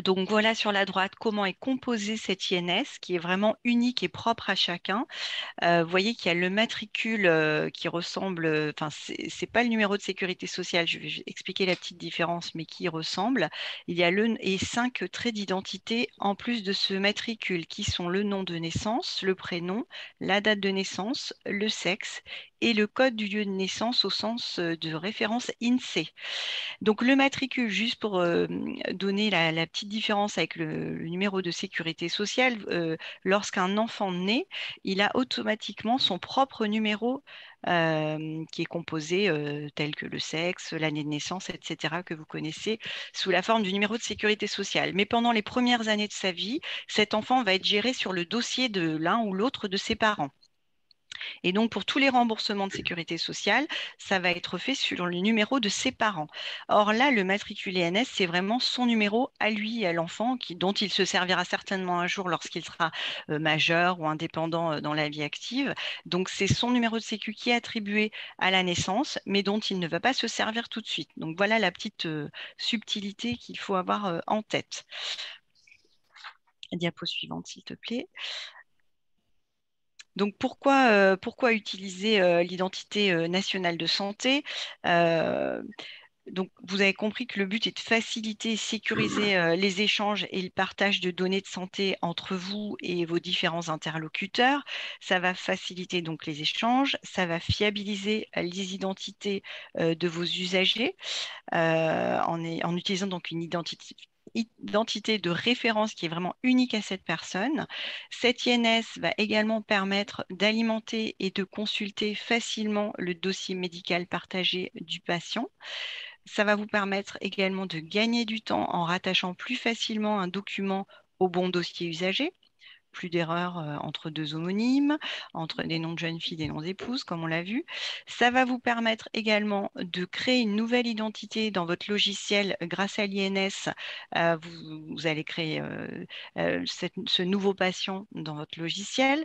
donc voilà sur la droite comment est composé cet INS qui est vraiment unique et propre à chacun. Vous voyez qu'il y a le matricule qui ressemble, enfin c'est pas le numéro de sécurité sociale, je vais expliquer la petite différence, mais qui ressemble. Il y a et 5 traits d'identité en plus de ce matricule qui sont le nom de naissance, le prénom, la date de naissance, le sexe et le code du lieu de naissance au sens de référence INSEE. Donc le matricule, juste pour donner la petite différence avec le numéro de sécurité sociale, lorsqu'un enfant naît, il a automatiquement son propre numéro qui est composé tel que le sexe, l'année de naissance, etc., que vous connaissez sous la forme du numéro de sécurité sociale. Mais pendant les premières années de sa vie, cet enfant va être géré sur le dossier de l'un ou l'autre de ses parents. Et donc, pour tous les remboursements de sécurité sociale, ça va être fait sur le numéro de ses parents. Or là, le matriculé NS, c'est vraiment son numéro à lui, à l'enfant, dont il se servira certainement un jour lorsqu'il sera majeur ou indépendant dans la vie active. Donc, c'est son numéro de sécu qui est attribué à la naissance, mais dont il ne va pas se servir tout de suite. Donc, voilà la petite subtilité qu'il faut avoir en tête. Diapo suivante, s'il te plaît. Donc, pourquoi utiliser l'identité nationale de santé? Donc, vous avez compris que le but est de faciliter et sécuriser les échanges et le partage de données de santé entre vous et vos différents interlocuteurs. Ça va faciliter donc les échanges, ça va fiabiliser les identités de vos usagers en utilisant donc une identité de référence qui est vraiment unique à cette personne. Cette INS va également permettre d'alimenter et de consulter facilement le dossier médical partagé du patient. Ça va vous permettre également de gagner du temps en rattachant plus facilement un document au bon dossier usagé. Plus d'erreurs entre deux homonymes, entre des noms de jeunes filles, des noms d'épouses, comme on l'a vu. Ça va vous permettre également de créer une nouvelle identité dans votre logiciel grâce à l'INS. Vous allez créer ce nouveau patient dans votre logiciel.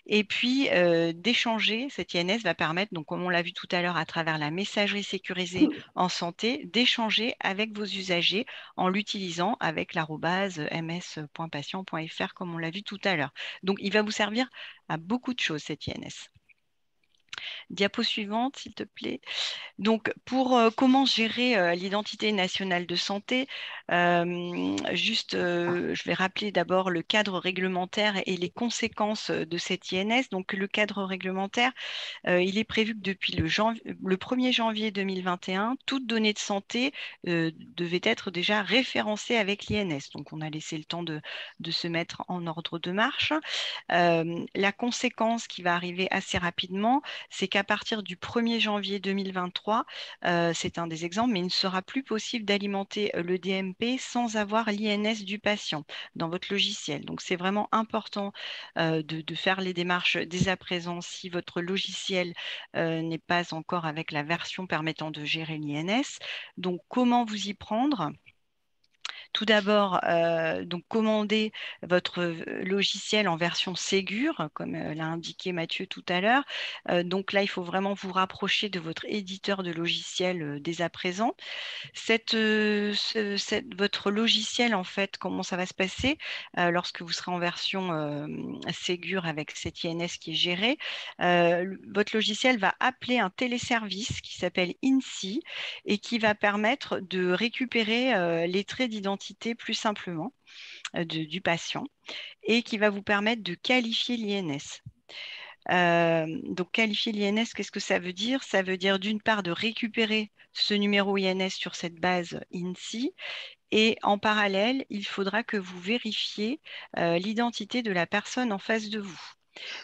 Et puis, d'échanger, cette INS va permettre, donc, comme on l'a vu tout à l'heure à travers la messagerie sécurisée en santé, d'échanger avec vos usagers en l'utilisant avec l'arobase ms.patient.fr, comme on l'a vu tout à l'heure. Donc, il va vous servir à beaucoup de choses, cette INS. Diapo suivante, s'il te plaît. Donc, pour comment gérer l'identité nationale de santé, je vais rappeler d'abord le cadre réglementaire et les conséquences de cette INS. Donc, le cadre réglementaire, il est prévu que depuis le 1er janvier 2021, toute donnée de santé devait être déjà référencée avec l'INS. Donc, on a laissé le temps de se mettre en ordre de marche. La conséquence qui va arriver assez rapidement, c'est qu'à partir du 1er janvier 2023, c'est un des exemples, mais il ne sera plus possible d'alimenter le DMP sans avoir l'INS du patient dans votre logiciel. Donc, c'est vraiment important de faire les démarches dès à présent si votre logiciel n'est pas encore avec la version permettant de gérer l'INS. Donc, comment vous y prendre ? Tout d'abord, donc commander votre logiciel en version Ségur, comme l'a indiqué Mathieu tout à l'heure. Donc là, il faut vraiment vous rapprocher de votre éditeur de logiciel dès à présent. Votre logiciel, en fait, comment ça va se passer lorsque vous serez en version Ségur avec cette INS qui est gérée. Votre logiciel va appeler un téléservice qui s'appelle INSI et qui va permettre de récupérer les traits d'identité plus simplement du patient et qui va vous permettre de qualifier l'INS. Donc, qualifier l'INS, qu'est-ce que ça veut dire? Ça veut dire d'une part de récupérer ce numéro INS sur cette base INSI et en parallèle, il faudra que vous vérifiez l'identité de la personne en face de vous.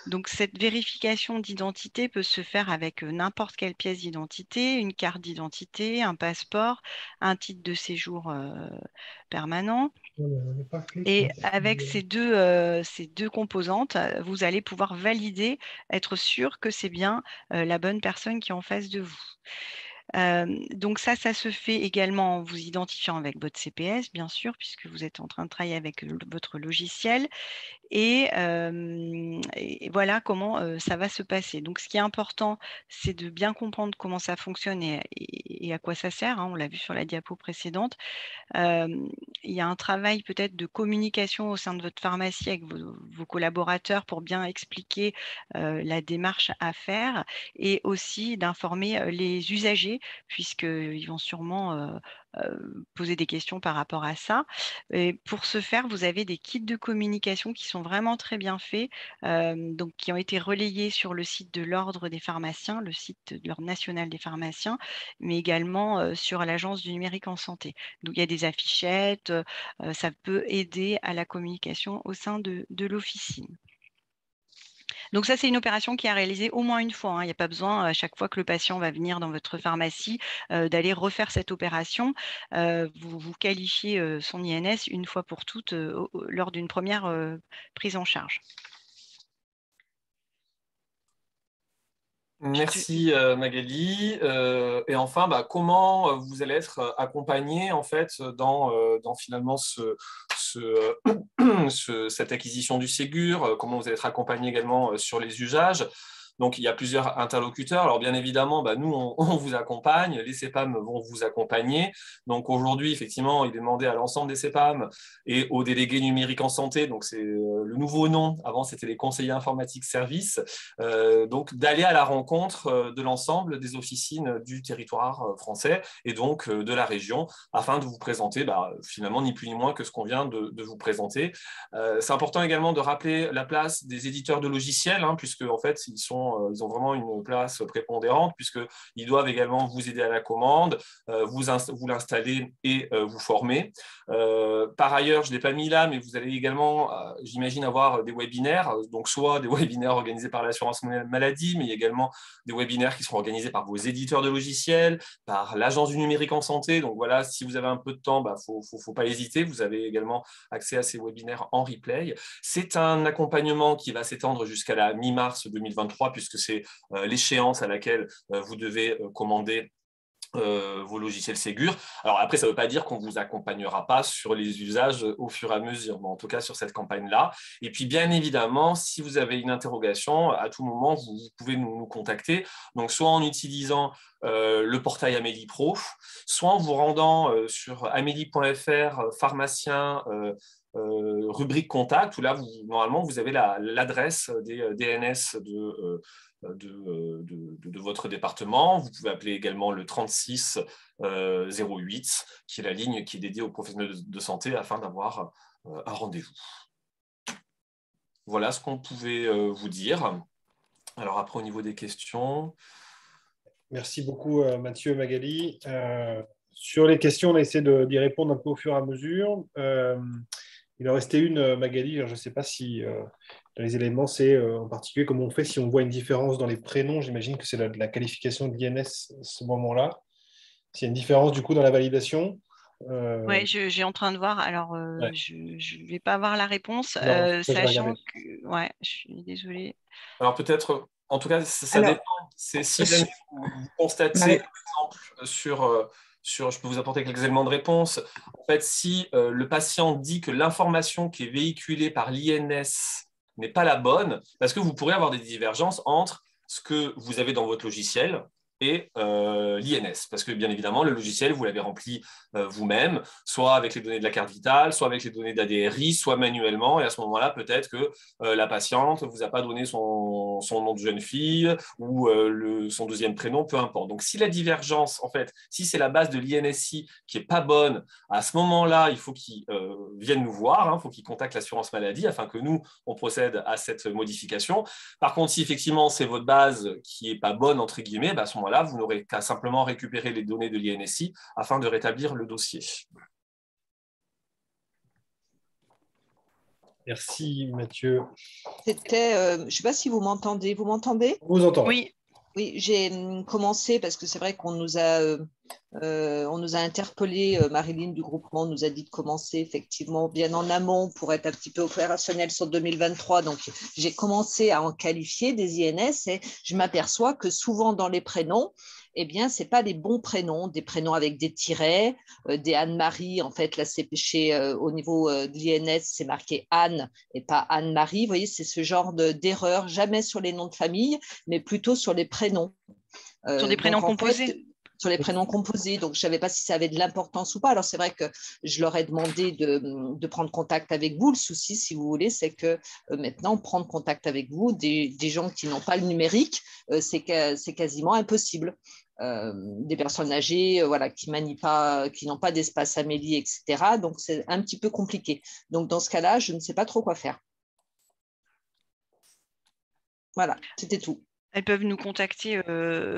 Donc, cette vérification d'identité peut se faire avec n'importe quelle pièce d'identité, une carte d'identité, un passeport, un titre de séjour permanent. Et avec ces deux composantes, vous allez pouvoir valider, être sûr que c'est bien la bonne personne qui est en face de vous. Donc ça se fait également en vous identifiant avec votre CPS, bien sûr, puisque vous êtes en train de travailler avec votre logiciel. Et voilà comment ça va se passer. Donc, ce qui est important, c'est de bien comprendre comment ça fonctionne et à quoi ça sert, hein, on l'a vu sur la diapo précédente. Il y a un travail peut-être de communication au sein de votre pharmacie avec vos collaborateurs pour bien expliquer la démarche à faire et aussi d'informer les usagers puisqu'ils vont sûrement poser des questions par rapport à ça. Et pour ce faire, vous avez des kits de communication qui sont vraiment très bien faits, donc qui ont été relayés sur le site de l'Ordre des pharmaciens, le site de l'Ordre national des pharmaciens, mais également sur l'Agence du numérique en santé. Donc il y a des affichettes, ça peut aider à la communication au sein de l'officine. Donc ça, c'est une opération qui est réalisée au moins une fois, hein. Il n'y a pas besoin, à chaque fois que le patient va venir dans votre pharmacie, d'aller refaire cette opération. Vous qualifiez son INS une fois pour toutes lors d'une première prise en charge. Merci Magali. Et enfin, comment vous allez être accompagné en fait dans finalement cette acquisition du Ségur, comment vous allez être accompagné également sur les usages. Donc, il y a plusieurs interlocuteurs. Alors, bien évidemment, nous, on vous accompagne. Les CEPAM vont vous accompagner. Donc, aujourd'hui, effectivement, il est demandé à l'ensemble des CEPAM et aux délégués numériques en santé, donc c'est le nouveau nom. Avant, c'était les conseillers informatiques services. Donc, d'aller à la rencontre de l'ensemble des officines du territoire français et donc de la région afin de vous présenter, finalement, ni plus ni moins que ce qu'on vient de vous présenter. C'est important également de rappeler la place des éditeurs de logiciels, puisque en fait, ils ont vraiment une place prépondérante, puisqu'ils doivent également vous aider à la commande, vous l'installer et vous former. Par ailleurs, je ne l'ai pas mis là, mais vous allez également, j'imagine, avoir des webinaires, donc soit des webinaires organisés par l'assurance maladie, mais il y a également des webinaires qui seront organisés par vos éditeurs de logiciels, par l'Agence du numérique en santé. Donc voilà, si vous avez un peu de temps, faut pas hésiter. Vous avez également accès à ces webinaires en replay. C'est un accompagnement qui va s'étendre jusqu'à la mi-mars 2023, puisque c'est l'échéance à laquelle vous devez commander vos logiciels Ségur. Alors après, ça ne veut pas dire qu'on ne vous accompagnera pas sur les usages au fur et à mesure, mais en tout cas sur cette campagne-là. Et puis bien évidemment, si vous avez une interrogation, à tout moment, vous pouvez nous contacter. Donc soit en utilisant le portail Amélie Pro, soit en vous rendant sur amélie.fr, pharmacien, rubrique contact, où là, normalement, vous avez l'adresse des DNS de votre département. Vous pouvez appeler également le 36 08, qui est la ligne qui est dédiée aux professionnels de santé afin d'avoir un rendez-vous. Voilà ce qu'on pouvait vous dire. Alors après, au niveau des questions... Merci beaucoup Mathieu et Magali. Sur les questions, on a essayé d'y répondre un peu au fur et à mesure. Il en restait une, Magali, je ne sais pas si dans les éléments, c'est en particulier comment on fait si on voit une différence dans les prénoms. J'imagine que c'est la qualification de l'INS à ce moment-là. S'il y a une différence du coup dans la validation. Oui, j'ai en train de voir. Alors, Ouais. je ne vais pas avoir la réponse, Non, ça, je vais sachant regarder. que... Ouais, je suis désolée. Alors peut-être, en tout cas, ça Alors, dépend. C'est si jamais vous constatez, par exemple, je peux vous apporter quelques éléments de réponse. En fait, si le patient dit que l'information qui est véhiculée par l'INS n'est pas la bonne, parce que vous pourrez avoir des divergences entre ce que vous avez dans votre logiciel et l'INS, parce que bien évidemment, le logiciel, vous l'avez rempli vous-même, soit avec les données de la carte vitale, soit avec les données d'ADRI, soit manuellement, et à ce moment-là, peut-être que la patiente ne vous a pas donné son nom de jeune fille ou son deuxième prénom, peu importe. Donc, si la divergence, en fait, si c'est la base de l'INSI qui n'est pas bonne, à ce moment-là, il faut qu'ils viennent nous voir, il faut qu'ils contactent l'assurance maladie afin que nous, on procède à cette modification. Par contre, si effectivement, c'est votre base qui n'est pas bonne, entre guillemets, à ce moment-là, vous n'aurez qu'à simplement récupérer les données de l'INSI afin de rétablir le dossier. Merci Mathieu. C'était, je ne sais pas si vous m'entendez. Vous m'entendez? On vous entend. Oui. Oui, j'ai commencé parce que c'est vrai qu'on nous a interpellé, Marilyn du groupement nous a dit de commencer effectivement bien en amont pour être un petit peu opérationnel sur 2023. Donc, j'ai commencé à en qualifier des INS et je m'aperçois que souvent dans les prénoms, eh bien, ce n'est pas les bons prénoms, des prénoms avec des tirets, des Anne-Marie. En fait, là, c'est au niveau de l'INS, c'est marqué Anne et pas Anne-Marie. Vous voyez, c'est ce genre d'erreur, jamais sur les noms de famille, mais plutôt sur les prénoms. Sur des prénoms composés. Sur les prénoms composés. Donc, je ne savais pas si ça avait de l'importance ou pas. Alors, c'est vrai que je leur ai demandé de prendre contact avec vous. Le souci, si vous voulez, c'est que maintenant, prendre contact avec vous, des gens qui n'ont pas le numérique, c'est quasiment impossible. Des personnes âgées qui manient pas, qui n'ont pas d'espace Amélie, etc. Donc, c'est un petit peu compliqué. Donc, dans ce cas-là, je ne sais pas trop quoi faire. Voilà, c'était tout. Elles peuvent nous contacter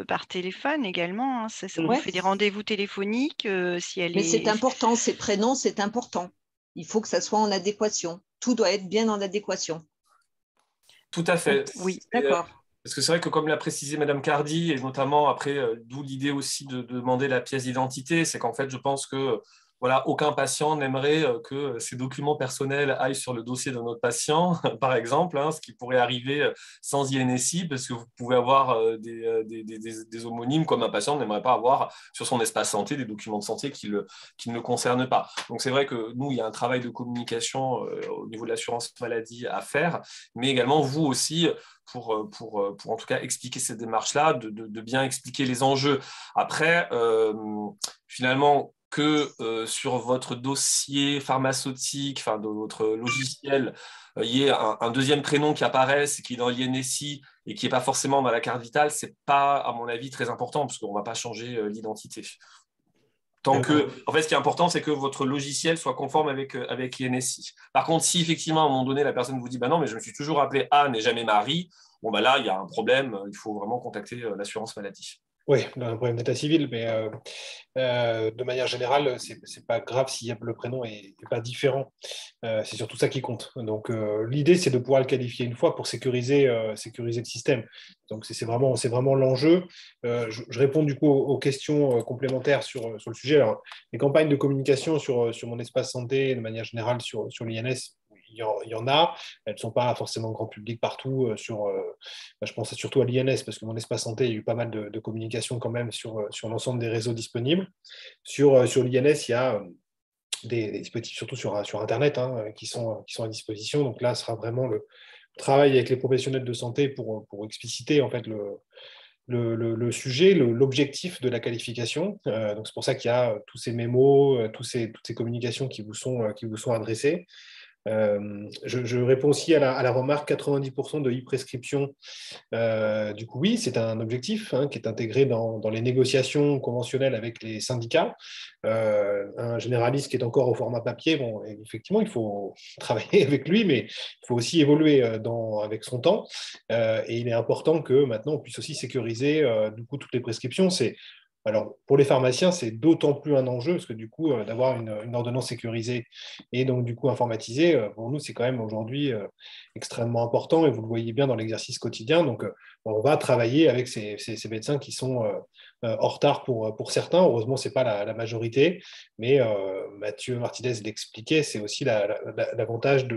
par téléphone également. Ça nous fait des rendez-vous téléphoniques. Mais c'est important, ces prénoms, c'est important. Il faut que ça soit en adéquation. Tout doit être bien en adéquation. Tout à fait. Oui, d'accord. Parce que c'est vrai que comme l'a précisé Madame Cardi, et notamment après, d'où l'idée aussi de demander la pièce d'identité, c'est qu'en fait, je pense que voilà, aucun patient n'aimerait que ses documents personnels aillent sur le dossier de notre patient, par exemple, ce qui pourrait arriver sans INSI, parce que vous pouvez avoir des homonymes comme un patient n'aimerait pas avoir sur son espace santé des documents de santé qui ne le concernent pas. Donc c'est vrai que nous, il y a un travail de communication au niveau de l'assurance maladie à faire, mais également vous aussi, pour en tout cas expliquer ces démarches-là, de bien expliquer les enjeux. Après, finalement, que sur votre dossier pharmaceutique, enfin de votre logiciel, il y ait un deuxième prénom qui apparaisse, qui est dans l'INSI et qui n'est pas forcément dans la carte vitale, ce n'est pas, à mon avis, très important, parce qu'on ne va pas changer l'identité. En fait, ce qui est important, c'est que votre logiciel soit conforme avec l'INSI. Par contre, si effectivement, à un moment donné, la personne vous dit bah non, mais je me suis toujours appelé Anne et jamais Marie, bon, bah là, il y a un problème, il faut vraiment contacter l'assurance maladie. Oui, un problème d'état civil, mais de manière générale, c'est pas grave si le prénom est pas différent. C'est surtout ça qui compte. Donc, l'idée, c'est de pouvoir le qualifier une fois pour sécuriser le système. Donc, c'est vraiment l'enjeu. Je réponds du coup aux questions complémentaires sur le sujet. Alors, les campagnes de communication sur mon espace santé, de manière générale, sur l'INS, il y en a. Elles ne sont pas forcément grand public partout. Je pense surtout à l'INS, parce que mon espace santé, il y a eu pas mal de communication quand même sur l'ensemble des réseaux disponibles. Sur l'INS, il y a des dispositifs, surtout sur Internet, qui sont à disposition. Donc là, ce sera vraiment le travail avec les professionnels de santé pour expliciter en fait le sujet, l'objectif de la qualification. Donc c'est pour ça qu'il y a tous ces mémos, toutes ces communications qui vous sont adressées. Je réponds aussi à la remarque 90% de e-prescription. Du coup, oui, c'est un objectif qui est intégré dans les négociations conventionnelles avec les syndicats. Un généraliste qui est encore au format papier, bon, effectivement, il faut travailler avec lui, mais il faut aussi évoluer avec son temps. Et il est important que maintenant, on puisse aussi sécuriser du coup, toutes les prescriptions. Alors, pour les pharmaciens, c'est d'autant plus un enjeu, parce que du coup, d'avoir une ordonnance sécurisée et donc du coup informatisée, pour nous, c'est quand même aujourd'hui extrêmement important, et vous le voyez bien dans l'exercice quotidien. Donc, on va travailler avec ces médecins qui sont en retard pour certains. Heureusement, ce n'est pas la majorité, mais Mathieu Martinez l'expliquait, c'est aussi l'avantage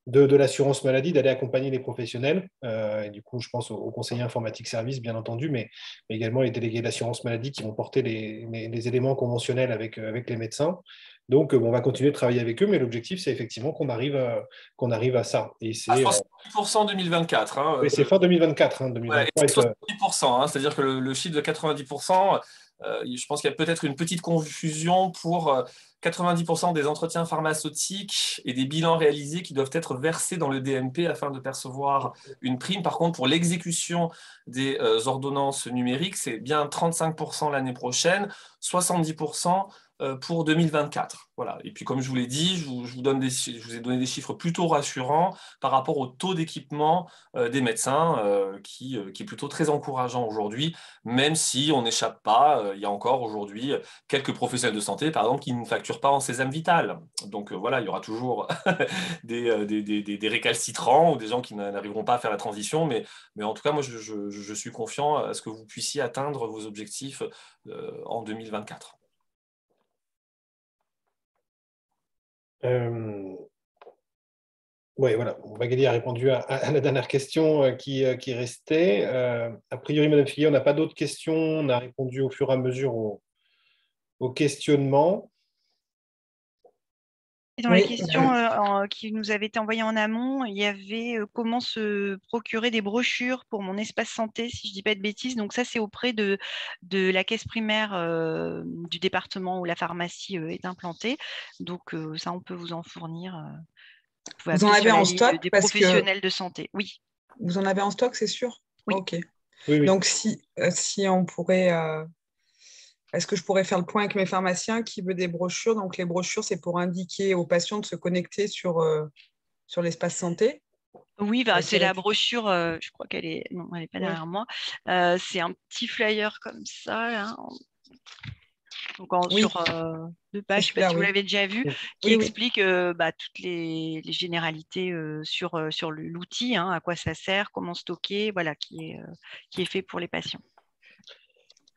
de l'assurance maladie, d'aller accompagner les professionnels. Et du coup, je pense aux conseillers informatiques services, bien entendu, mais également les délégués de l'assurance maladie qui vont porter les éléments conventionnels avec les médecins. Donc, on va continuer de travailler avec eux, mais l'objectif, c'est effectivement qu'on arrive à ça. Et c'est 70% en 2024. oui, c'est fin 2024. 2023 70%, c'est-à-dire que le chiffre de 90%, je pense qu'il y a peut-être une petite confusion pour 90% des entretiens pharmaceutiques et des bilans réalisés qui doivent être versés dans le DMP afin de percevoir une prime. Par contre, pour l'exécution des ordonnances numériques, c'est bien 35% l'année prochaine, 70% pour 2024. Voilà. Et puis, comme je vous l'ai dit, je vous ai donné des chiffres plutôt rassurants par rapport au taux d'équipement des médecins, qui est plutôt très encourageant aujourd'hui, même si on n'échappe pas. Il y a encore aujourd'hui quelques professionnels de santé, par exemple, qui ne facturent pas en sésame vital. Donc voilà, il y aura toujours des récalcitrants ou des gens qui n'arriveront pas à faire la transition, mais en tout cas, moi, je suis confiant à ce que vous puissiez atteindre vos objectifs en 2024. Oui, voilà. Magali a répondu à la dernière question qui restait. A priori, Madame Figuier, on n'a pas d'autres questions. On a répondu au fur et à mesure au questionnement. Et dans les questions qui nous avaient été envoyées en amont, il y avait comment se procurer des brochures pour mon espace santé, si je ne dis pas de bêtises. Donc ça, c'est auprès de la caisse primaire du département où la pharmacie est implantée. Donc ça, on peut vous en fournir. Vous en avez en stock des professionnels de santé. Oui. Vous en avez en stock, c'est sûr? Oui. Ok. Oui. Donc si on pourrait... Est-ce que je pourrais faire le point avec mes pharmaciens qui veut des brochures? Donc, les brochures, c'est pour indiquer aux patients de se connecter sur l'espace santé. Oui, c'est la brochure, je crois qu'elle est... Non, elle n'est pas derrière moi. C'est un petit flyer comme ça, là. Donc, sur 2 pages, je ne sais pas si vous l'avez déjà vu, qui explique toutes les généralités sur l'outil, à quoi ça sert, comment stocker, voilà, qui est fait pour les patients.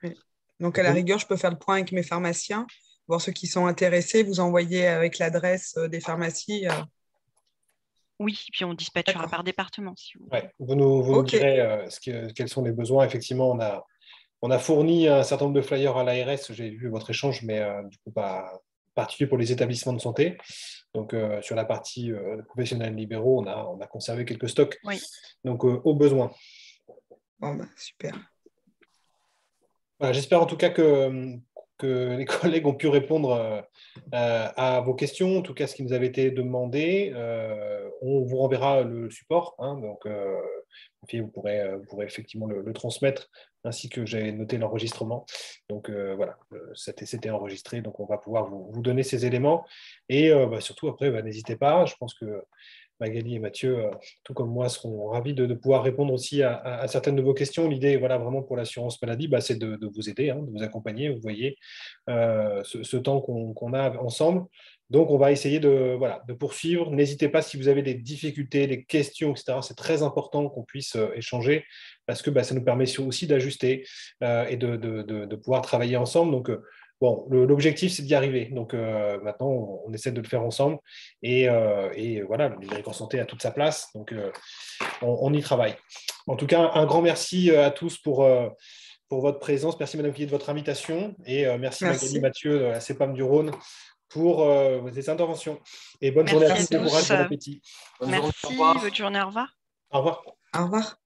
Oui. Donc, à la rigueur, je peux faire le point avec mes pharmaciens voir ceux qui sont intéressés, vous envoyer avec l'adresse des pharmacies. Oui, puis on dispatchera par département. Si vous... Ouais, vous nous direz quels sont les besoins. Effectivement, on a fourni un certain nombre de flyers à l'ARS, j'ai vu votre échange, mais du coup, pas particulier pour les établissements de santé. Donc, sur la partie professionnels libéraux, on a conservé quelques stocks. Oui. Donc, au besoin. Bon, super. Voilà, j'espère en tout cas que les collègues ont pu répondre à vos questions, en tout cas ce qui nous avait été demandé. On vous renverra le support, hein, donc vous pourrez effectivement le transmettre, ainsi que j'ai noté l'enregistrement. Donc voilà, c'était enregistré, donc on va pouvoir vous donner ces éléments. Et surtout après, n'hésitez pas, je pense que Magali et Mathieu, tout comme moi, seront ravis de pouvoir répondre aussi à certaines de vos questions. L'idée, voilà, vraiment pour l'assurance maladie, c'est de vous aider, hein, de vous accompagner. Vous voyez ce temps qu'on a ensemble. Donc, on va essayer de poursuivre. N'hésitez pas si vous avez des difficultés, des questions, etc. C'est très important qu'on puisse échanger parce que ça nous permet aussi d'ajuster et de pouvoir travailler ensemble. Donc, bon, l'objectif, c'est d'y arriver. Donc, maintenant, on essaie de le faire ensemble. Et voilà, le numérique en santé a toute sa place. Donc, on y travaille. En tout cas, un grand merci à tous pour votre présence. Merci, Madame Villiers, de votre invitation. Et merci, Magali, Mathieu, à CEPAM du Rhône, pour vos interventions. Et bonne journée à tous. Bon courage, bon appétit. Merci, bonne journée, au revoir. Au revoir. Au revoir.